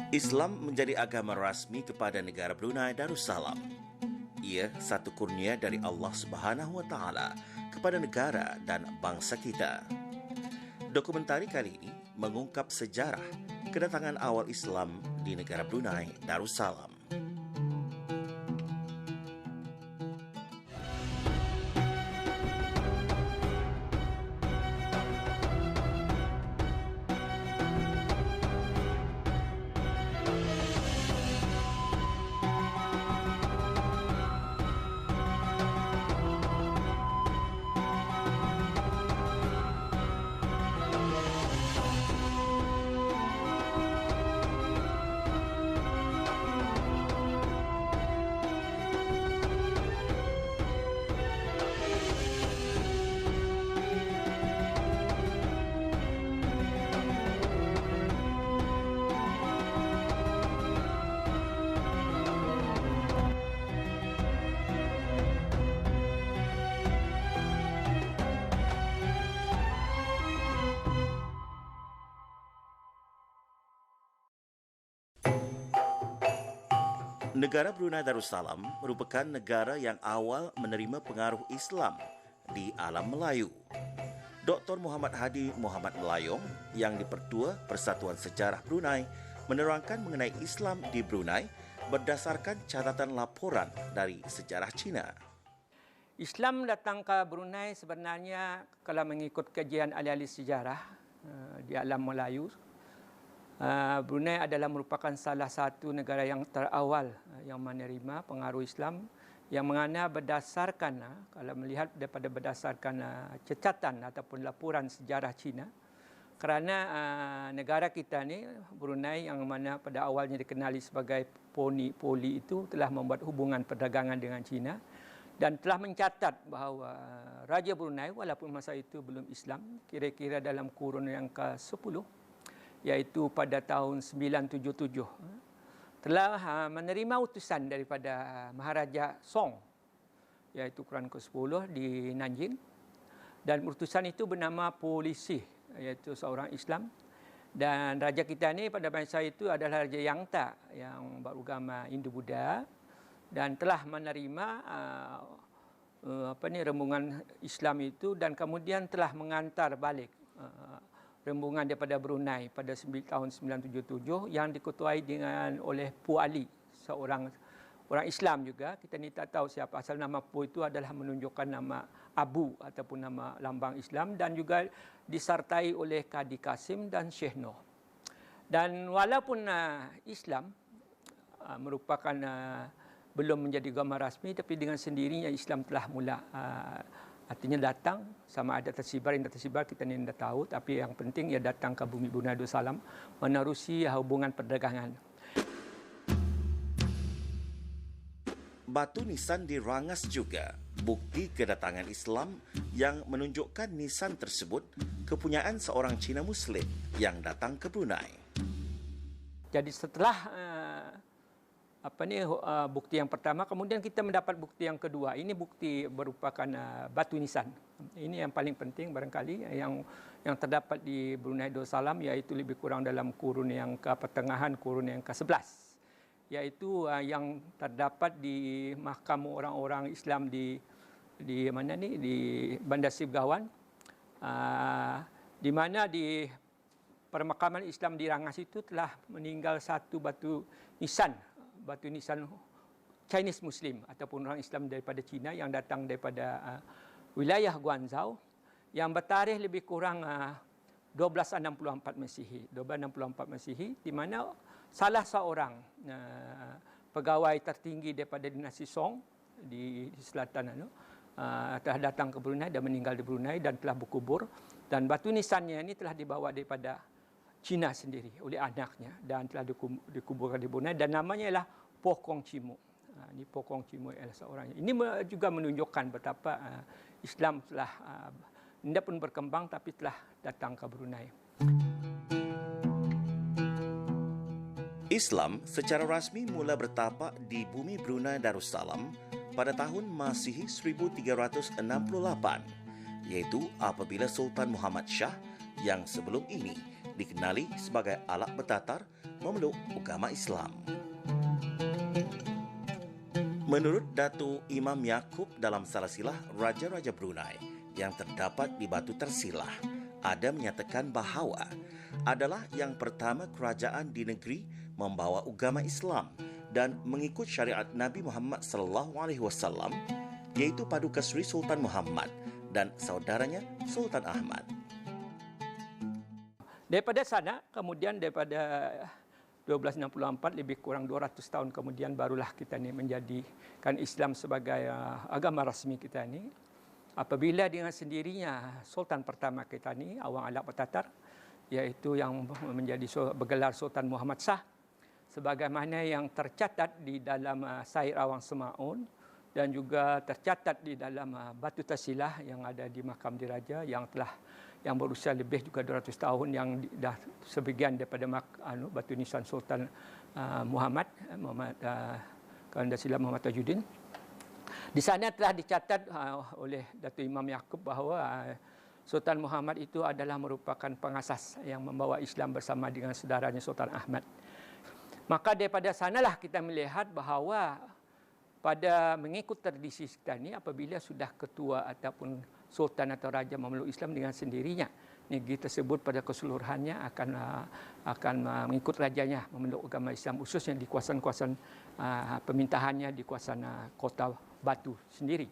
Islam menjadi agama rasmi kepada negara Brunei Darussalam. Ia satu kurnia dari Allah Subhanahu wa Ta'ala kepada negara dan bangsa kita. Dokumentari kali ini mengungkap sejarah kedatangan awal Islam di negara Brunei Darussalam. Negara Brunei Darussalam merupakan negara yang awal menerima pengaruh Islam di alam Melayu. Dr. Muhammad Hadi Muhammad Melayong yang dipertua Persatuan Sejarah Brunei menerangkan mengenai Islam di Brunei berdasarkan catatan laporan dari sejarah Cina. Islam datang ke Brunei sebenarnya kalau mengikut kajian ahli-ahli sejarah di alam Melayu, Brunei adalah merupakan salah satu negara yang terawal yang menerima pengaruh Islam yang mana berdasarkan, kalau melihat daripada berdasarkan catatan ataupun laporan sejarah Cina, kerana negara kita ni Brunei yang mana pada awalnya dikenali sebagai poli itu telah membuat hubungan perdagangan dengan Cina dan telah mencatat bahawa Raja Brunei walaupun masa itu belum Islam, kira-kira dalam kurun yang ke-10 iaitu pada tahun 977 telah menerima utusan daripada Maharaja Song iaitu kurun ke-10 di Nanjing, dan utusan itu bernama Polisi iaitu seorang Islam, dan raja kita ni pada masa itu adalah Raja Yangta yang beragama Hindu-Buddha dan telah menerima rembungan Islam itu dan kemudian telah mengantar balik rembungan daripada Brunei pada tahun 977 yang diketuai oleh Pu Ali, seorang orang Islam juga. Kita ni tak tahu siapa asal nama Pu itu, adalah menunjukkan nama Abu ataupun nama lambang Islam, dan juga disertai oleh Kadi Kasim dan Syekh Noh. Dan walaupun Islam merupakan belum menjadi agama rasmi, tapi dengan sendirinya Islam telah mula artinya datang, sama ada tersibar yang tersibar kita ni tidak tahu, tapi yang penting ia datang ke bumi Brunei Darussalam menerusi hubungan perdagangan. Batu nisan di Rangas juga bukti kedatangan Islam yang menunjukkan nisan tersebut kepunyaan seorang Cina Muslim yang datang ke Brunei. Jadi setelah bukti yang pertama, kemudian kita mendapat bukti yang kedua. Ini bukti merupakan batu nisan. Ini yang paling penting barangkali yang terdapat di Brunei Darussalam, iaitu lebih kurang dalam kurun yang pertengahan kurun yang ke-11, iaitu yang terdapat di mahkamah orang-orang Islam di mana ni, di Bandar Sibgawan, di mana di permakaman Islam di Rangas itu telah meninggal satu batu nisan Chinese Muslim ataupun orang Islam daripada China yang datang daripada wilayah Guangzhou yang bertarikh lebih kurang 1264 Masihi, di mana salah seorang pegawai tertinggi daripada dinasti Song di selatan telah datang ke Brunei dan meninggal di Brunei dan telah berkubur, dan batu nisannya ini telah dibawa daripada Cina sendiri oleh anaknya dan telah dikuburkan di Brunei, dan namanya ialah Poh Kong Chimu. Ini Poh Kong Chimu ialah seorangnya. Ini juga menunjukkan betapa Islam telah tidak pun berkembang tapi telah datang ke Brunei. Islam secara rasmi mula bertapak di bumi Brunei Darussalam pada tahun Masihi 1368, yaitu apabila Sultan Muhammad Shah yang sebelum ini dikenali sebagai Alak Betatar memeluk agama Islam. Menurut Datuk Imam Yaakob dalam Silsilah Raja-Raja Brunei yang terdapat di Batu Tersilah, ada menyatakan bahawa adalah yang pertama kerajaan di negeri membawa agama Islam dan mengikut syariat Nabi Muhammad SAW, iaitu Paduka Seri Sultan Muhammad dan saudaranya Sultan Ahmad. Daripada sana, kemudian daripada 1264, lebih kurang 200 tahun kemudian barulah kita ni menjadikan Islam sebagai agama rasmi kita ni. Apabila dengan sendirinya Sultan pertama kita ni, Awang Alap Tatar, iaitu yang menjadi bergelar Sultan Muhammad Shah, sebagaimana yang tercatat di dalam Sair Awang Semaun dan juga tercatat di dalam Batu Tersilah yang ada di Makam Diraja yang berusia lebih juga 200 tahun, yang dah sebagian daripada batu nisan Sultan Muhammad Dasilah Muhammad Tajuddin. Di sana telah dicatat oleh Datuk Imam Yaakob bahawa Sultan Muhammad itu adalah merupakan pengasas yang membawa Islam bersama dengan saudaranya Sultan Ahmad. Maka daripada sanalah kita melihat bahawa pada mengikut tradisi kita ni, apabila sudah ketua ataupun sultan atau raja memeluk Islam dengan sendirinya, negeri tersebut pada keseluruhannya akan mengikut rajanya memeluk agama Islam, khususnya di kawasan-kawasan pemintahannya di kawasan kota Batu sendiri.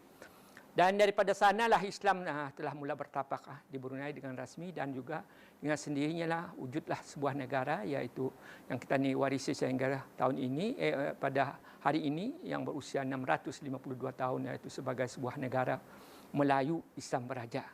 Dan daripada sanalah Islam telah mula bertapak di Brunei dengan rasmi, dan juga dengan sendirinya lah wujudlah sebuah negara, iaitu yang kita ni warisi sehingga tahun ini, pada hari ini yang berusia 652 tahun, iaitu sebagai sebuah negara Melayu Islam Beraja.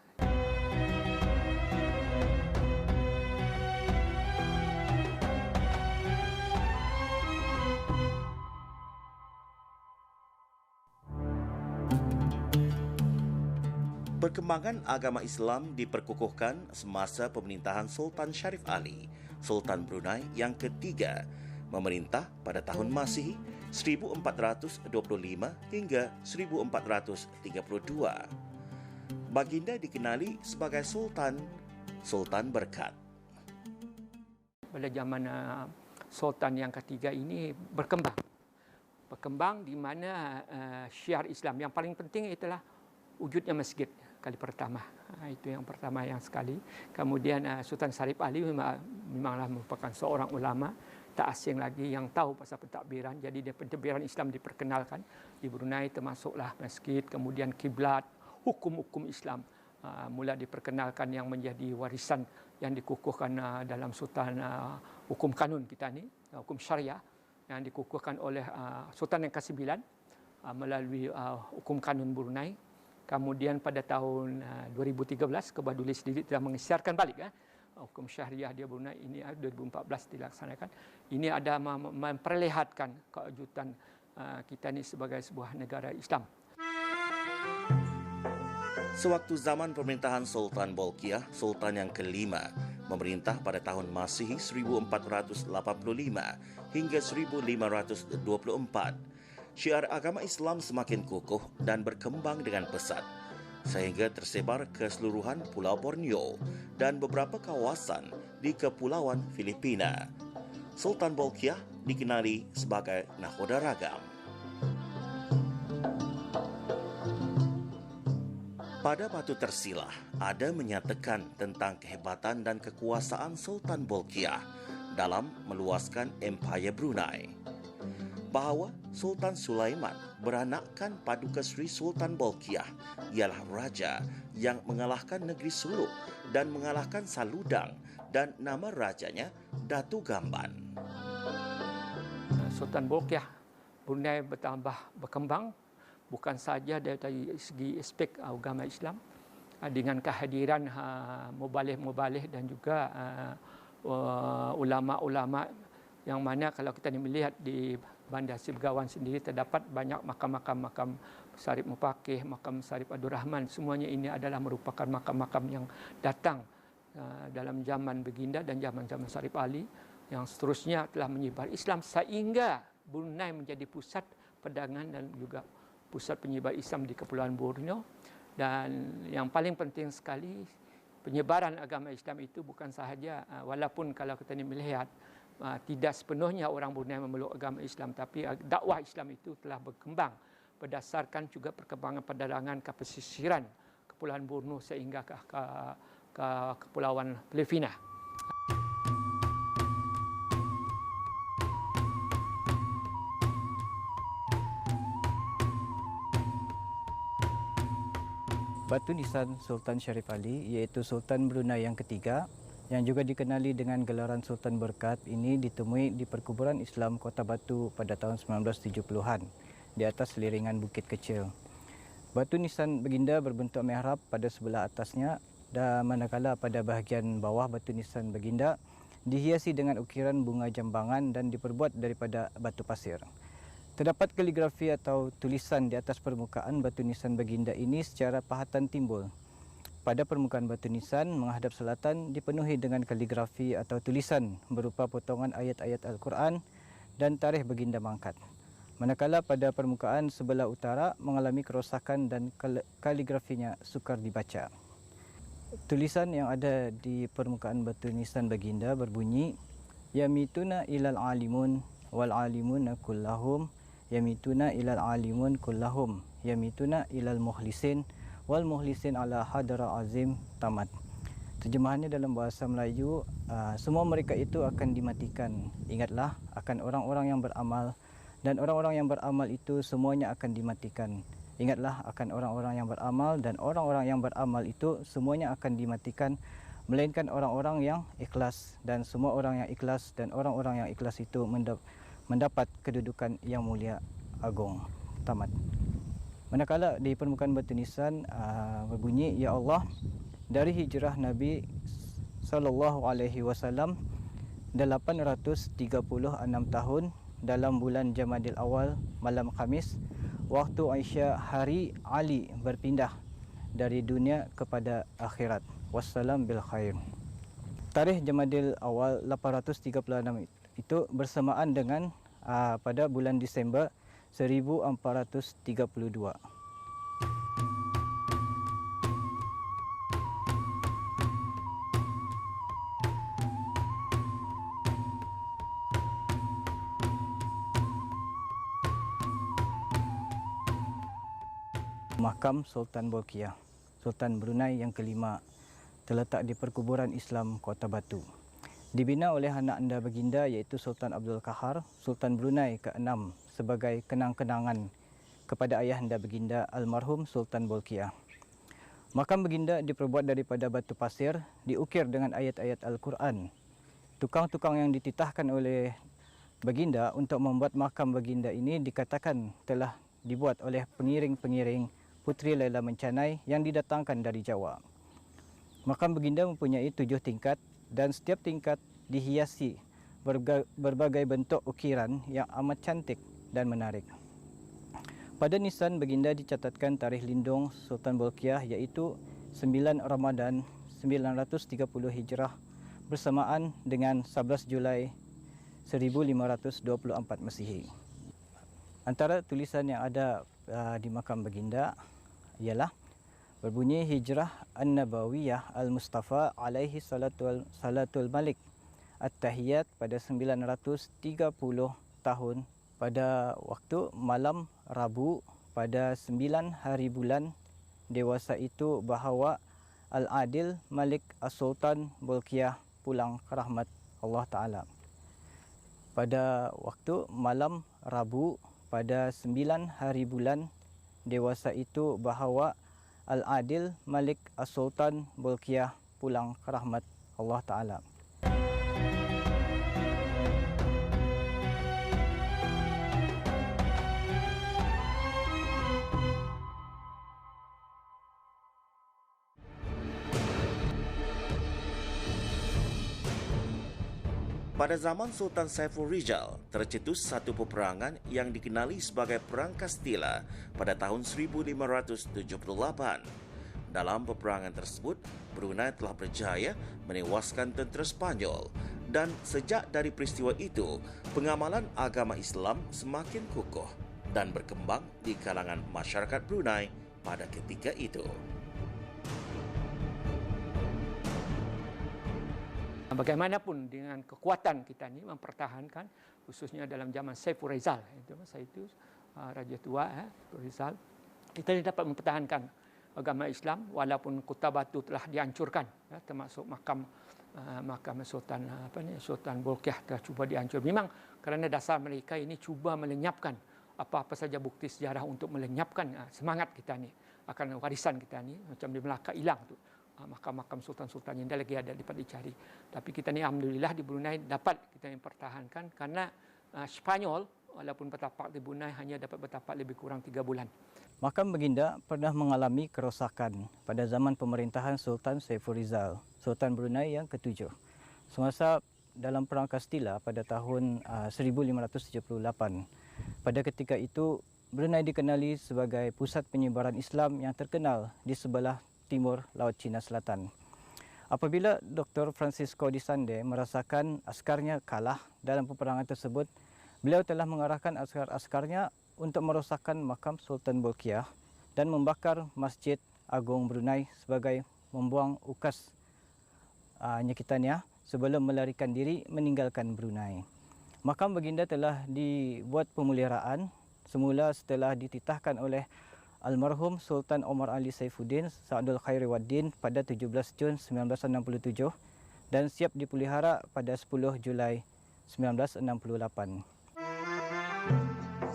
Perkembangan agama Islam diperkukuhkan semasa pemerintahan Sultan Sharif Ali, Sultan Brunei yang ketiga, memerintah pada tahun Masihi 1425 hingga 1432. Baginda dikenali sebagai Sultan Berkat. Pada zaman Sultan yang ketiga ini berkembang di mana syiar Islam yang paling penting itulah wujudnya masjid kali pertama. Itu yang pertama yang sekali. Kemudian Sultan Sharif Ali memanglah merupakan seorang ulama, tak asing lagi yang tahu pasal pentadbiran. Jadi pentadbiran Islam diperkenalkan di Brunei, termasuklah masjid, kemudian kiblat, hukum-hukum Islam mula diperkenalkan yang menjadi warisan yang dikukuhkan dalam Sultan hukum kanun kita ni, hukum syariah yang dikukuhkan oleh Sultan yang ke-9 melalui hukum kanun Brunei. Kemudian pada tahun 2013 Kebaduli sendiri telah mengisyarkan balik hukum syariah di Brunei ini 2014 dilaksanakan. Ini ada memperlihatkan kewujudan kita ini sebagai sebuah negara Islam. Sewaktu zaman pemerintahan Sultan Bolkiah, Sultan yang kelima, memerintah pada tahun Masihi 1485 hingga 1524, syiar agama Islam semakin kukuh dan berkembang dengan pesat, sehingga tersebar ke seluruhan Pulau Borneo dan beberapa kawasan di Kepulauan Filipina. Sultan Bolkiah dikenali sebagai Nakhoda Ragam. Pada Batu Tersilah, ada menyatakan tentang kehebatan dan kekuasaan Sultan Bolkiah dalam meluaskan Empayar Brunei. Bahawa Sultan Sulaiman beranakkan Paduka Seri Sultan Bolkiah ialah raja yang mengalahkan negeri Suluk dan mengalahkan Saludang, dan nama rajanya Datu Gamban. Sultan Bolkiah Brunei berkembang bukan saja dari segi aspek agama Islam, dengan kehadiran mubalih-mubalih dan juga ulama-ulama, yang mana kalau kita melihat di Bandar Seri Begawan sendiri terdapat banyak makam Sarip Mupakih, makam Sarip Abdul Rahman. Semuanya ini adalah merupakan makam-makam yang datang dalam zaman Baginda dan zaman Sarip Ali, yang seterusnya telah menyebar Islam sehingga Brunei menjadi pusat perdagangan dan juga pusat penyebar Islam di Kepulauan Borneo. Dan yang paling penting sekali, penyebaran agama Islam itu bukan sahaja, walaupun kalau kita melihat tidak sepenuhnya orang Brunei memeluk agama Islam, tapi dakwah Islam itu telah berkembang berdasarkan juga perkembangan perdagangan ke pesisiran Kepulauan Borneo sehingga ke Kepulauan Filipina. Batu nisan Sultan Sharif Ali iaitu Sultan Brunei yang ketiga yang juga dikenali dengan gelaran Sultan Berkat ini ditemui di perkuburan Islam Kota Batu pada tahun 1970-an di atas liringan bukit kecil. Batu nisan baginda berbentuk mihrab pada sebelah atasnya dan manakala pada bahagian bawah batu nisan baginda dihiasi dengan ukiran bunga jambangan dan diperbuat daripada batu pasir. Terdapat kaligrafi atau tulisan di atas permukaan batu nisan baginda ini secara pahatan timbul. Pada permukaan batu nisan menghadap selatan dipenuhi dengan kaligrafi atau tulisan berupa potongan ayat-ayat Al-Quran dan tarikh baginda mangkat. Manakala pada permukaan sebelah utara mengalami kerosakan dan kaligrafinya sukar dibaca. Tulisan yang ada di permukaan batu nisan baginda berbunyi Yamituna ilal alimun wal alimuna kullahum yamituna ilal alimun kullahum yamituna ilal mukhlisin wal mukhlisin ala hadra azim tamat. Terjemahannya dalam bahasa Melayu, semua mereka itu akan dimatikan. Ingatlah akan orang-orang yang beramal dan orang-orang yang beramal itu semuanya akan dimatikan. Ingatlah akan orang-orang yang beramal dan orang-orang yang beramal itu semuanya akan dimatikan, melainkan orang-orang yang ikhlas, dan semua orang yang ikhlas dan orang-orang yang ikhlas itu mendapat kedudukan yang mulia agung. Tamat. Manakala di permukaan batu nisan berbunyi, Ya Allah, dari hijrah Nabi SAW 836 tahun dalam bulan Jamadil Awal malam Khamis, waktu Aisyah hari Ali berpindah dari dunia kepada akhirat. Wassalam bil khair. Tarikh Jamadil Awal 836 itu bersamaan dengan pada bulan Disember 1432. Makam Sultan Bolkiah, Sultan Brunei yang kelima, terletak di perkuburan Islam Kota Batu. Dibina oleh anak anda baginda iaitu Sultan Abdul Qahar, Sultan Brunei ke-6 sebagai kenang-kenangan kepada ayah anda baginda almarhum Sultan Bolkiah. Makam baginda diperbuat daripada batu pasir, diukir dengan ayat-ayat Al-Quran. Tukang-tukang yang dititahkan oleh baginda untuk membuat makam baginda ini dikatakan telah dibuat oleh pengiring-pengiring Puteri Laila Mencanai yang didatangkan dari Jawa. Makam baginda mempunyai 7 tingkat dan setiap tingkat dihiasi berbagai bentuk ukiran yang amat cantik dan menarik. Pada nisan baginda dicatatkan tarikh lindung Sultan Bolkiah iaitu 9 Ramadan 930 Hijrah bersamaan dengan 11 Julai 1524 Masihi. Antara tulisan yang ada di makam baginda ialah berbunyi Hijrah An-Nabawiyah Al-Mustafa alaihi salatul Malik At-Tahiyat pada 930 tahun pada waktu malam Rabu pada 9 hari bulan dewasa itu bahawa Al-Adil Malik As-Sultan Bolkiah pulang ke rahmat Allah Ta'ala. Pada waktu malam Rabu pada 9 hari bulan dewasa itu bahawa Al-Adil Malik As-Sultan Bolkiah pulang ke rahmat Allah Ta'ala. Pada zaman Sultan Saiful Rijal, tercetus satu peperangan yang dikenali sebagai Perang Kastila pada tahun 1578. Dalam peperangan tersebut, Brunei telah berjaya menewaskan tentera Spanyol dan sejak dari peristiwa itu, pengamalan agama Islam semakin kukuh dan berkembang di kalangan masyarakat Brunei pada ketika itu. Bagaimanapun dengan kekuatan kita ni mempertahankan, khususnya dalam zaman Saiful Rizal, itu masa itu Raja Tua Rizal, kita dapat mempertahankan agama Islam walaupun Kota Batu telah dihancurkan, termasuk makam Sultan Sultan Bolkiah telah cuba dihancur. Memang kerana dasar mereka ini cuba melenyapkan apa-apa saja bukti sejarah untuk melenyapkan semangat kita ni akan warisan kita ni, macam di Melaka hilang tu makam-makam sultan-sultan yang dah lagi ada dapat dicari. Tapi kita ni alhamdulillah di Brunei dapat kita mempertahankan kerana Spanyol walaupun bertapak di Brunei hanya dapat bertapak lebih kurang 3 bulan. Makam baginda pernah mengalami kerosakan pada zaman pemerintahan Sultan Saiful Rizal, Sultan Brunei yang ke-7. Semasa dalam Perang Kastila pada tahun 1578. Pada ketika itu, Brunei dikenali sebagai pusat penyebaran Islam yang terkenal di sebelah timur Laut Cina Selatan. Apabila Dr. Francisco Di Sande merasakan askarnya kalah dalam peperangan tersebut, beliau telah mengarahkan askar-askarnya untuk merosakkan makam Sultan Bolkiah dan membakar Masjid Agung Brunei sebagai membuang ukas nyakitannya sebelum melarikan diri meninggalkan Brunei. Makam baginda telah dibuat pemeliharaan semula setelah dititahkan oleh almarhum Sultan Omar Ali Saifuddin Sa'adul Khairi Waddin pada 17 Jun 1967 dan siap dipelihara pada 10 Julai 1968.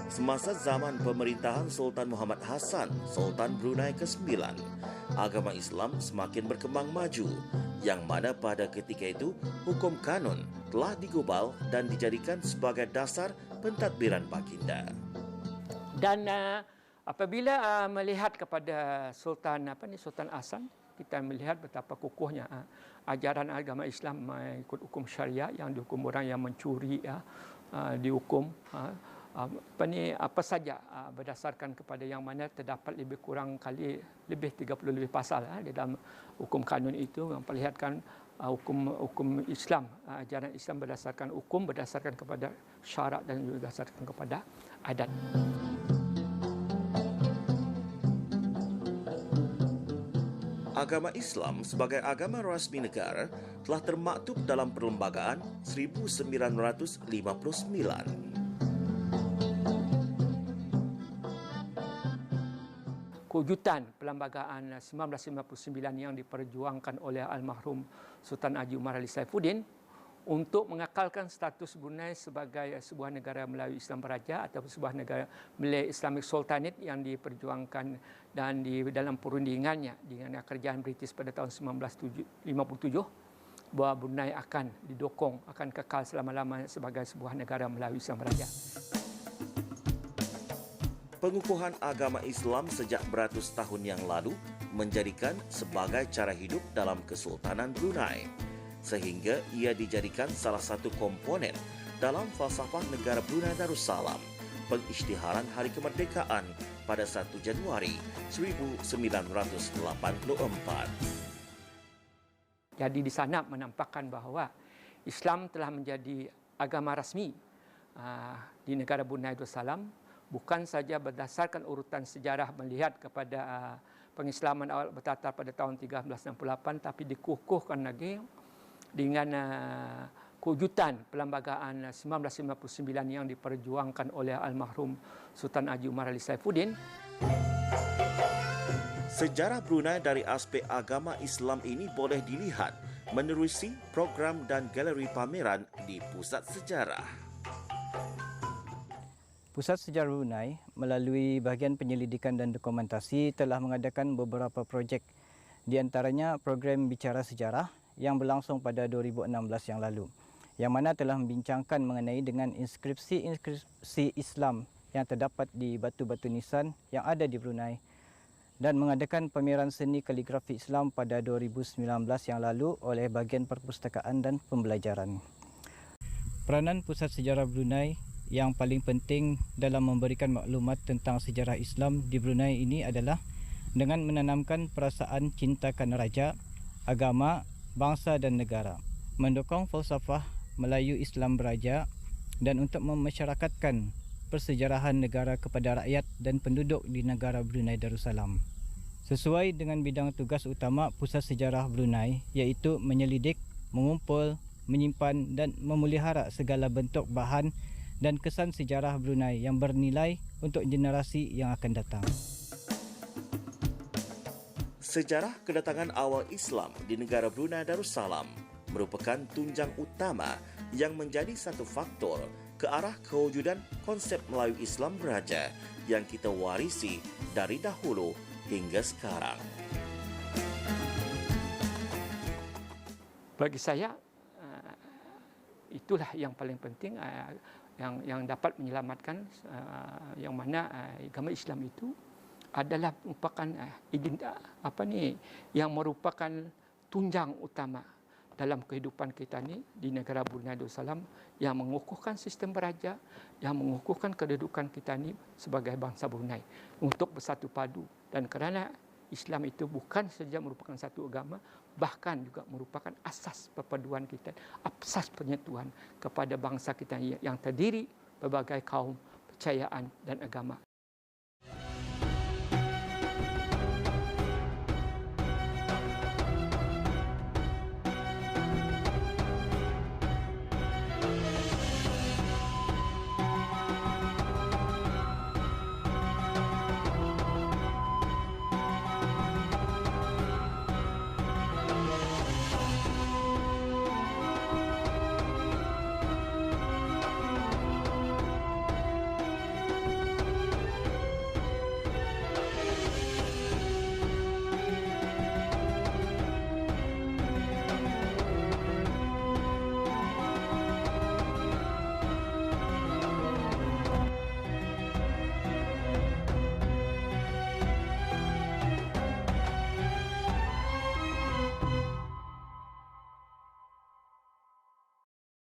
Semasa zaman pemerintahan Sultan Muhammad Hassan, Sultan Brunei ke-9, agama Islam semakin berkembang maju, yang mana pada ketika itu hukum kanun telah digubal dan dijadikan sebagai dasar pentadbiran baginda. Dan apabila melihat kepada Sultan Hassan, kita melihat betapa kukuhnya ajaran agama Islam mengikut hukum syariah, yang dihukum orang yang mencuri dihukum apa saja berdasarkan kepada yang mana terdapat lebih kurang kali lebih 30 lebih pasal di dalam hukum kanun itu memperlihatkan hukum Islam, ajaran Islam berdasarkan hukum, berdasarkan kepada syarak dan juga berdasarkan kepada adat. Agama Islam sebagai agama rasmi negara telah termaktub dalam Perlembagaan 1959. Kewujudan Perlembagaan 1959 yang diperjuangkan oleh almarhum Sultan Haji Umar Ali Saifuddin untuk mengekalkan status Brunei sebagai sebuah negara Melayu Islam Beraja atau sebuah negara Malay Islamic Sultanate yang diperjuangkan dan di dalam perundingannya dengan kerajaan British pada tahun 1957 bahawa Brunei akan didokong, akan kekal selama-lamanya sebagai sebuah negara Melayu Islam Beraja. Pengukuhan agama Islam sejak beratus tahun yang lalu menjadikan sebagai cara hidup dalam Kesultanan Brunei, sehingga ia dijadikan salah satu komponen dalam falsafah negara Brunei Darussalam, pengisytiharan Hari Kemerdekaan pada 1 Januari 1984. Jadi di sana menampakkan bahawa Islam telah menjadi agama rasmi di negara Brunei Darussalam, bukan saja berdasarkan urutan sejarah melihat kepada pengislaman awal bertatar pada tahun 1368, tapi dikukuhkan lagi dengan kewujudan Perlembagaan 1959 yang diperjuangkan oleh almarhum Sultan Haji Umar Ali Saifuddin. Sejarah Brunei dari aspek agama Islam ini boleh dilihat menerusi program dan galeri pameran di Pusat Sejarah. Pusat Sejarah Brunei melalui bahagian penyelidikan dan dokumentasi telah mengadakan beberapa projek, di antaranya program Bicara Sejarah yang berlangsung pada 2016 yang lalu, yang mana telah membincangkan mengenai dengan inskripsi Islam yang terdapat di batu-batu nisan yang ada di Brunei dan mengadakan pameran seni kaligrafi Islam pada 2019 yang lalu oleh bahagian perpustakaan dan pembelajaran. Peranan Pusat Sejarah Brunei yang paling penting dalam memberikan maklumat tentang sejarah Islam di Brunei ini adalah dengan menanamkan perasaan cintakan raja, agama, bangsa dan negara, mendukung falsafah Melayu Islam Beraja dan untuk memasyarakatkan persejarahan negara kepada rakyat dan penduduk di negara Brunei Darussalam. Sesuai dengan bidang tugas utama Pusat Sejarah Brunei, iaitu menyelidik, mengumpul, menyimpan dan memelihara segala bentuk bahan dan kesan sejarah Brunei yang bernilai untuk generasi yang akan datang. Sejarah kedatangan awal Islam di negara Brunei Darussalam merupakan tunjang utama yang menjadi satu faktor ke arah kewujudan konsep Melayu Islam beraja yang kita warisi dari dahulu hingga sekarang. Bagi saya, itulah yang paling penting, yang dapat menyelamatkan, yang mana agama Islam itu adalah merupakan yang merupakan tunjang utama dalam kehidupan kita ni di negara Brunei Darussalam, yang mengukuhkan sistem beraja, yang mengukuhkan kedudukan kita ni sebagai bangsa Brunei untuk bersatu padu. Dan kerana Islam itu bukan saja merupakan satu agama, bahkan juga merupakan asas perpaduan kita, asas penyatuan kepada bangsa kita yang terdiri berbagai kaum, percayaan dan agama.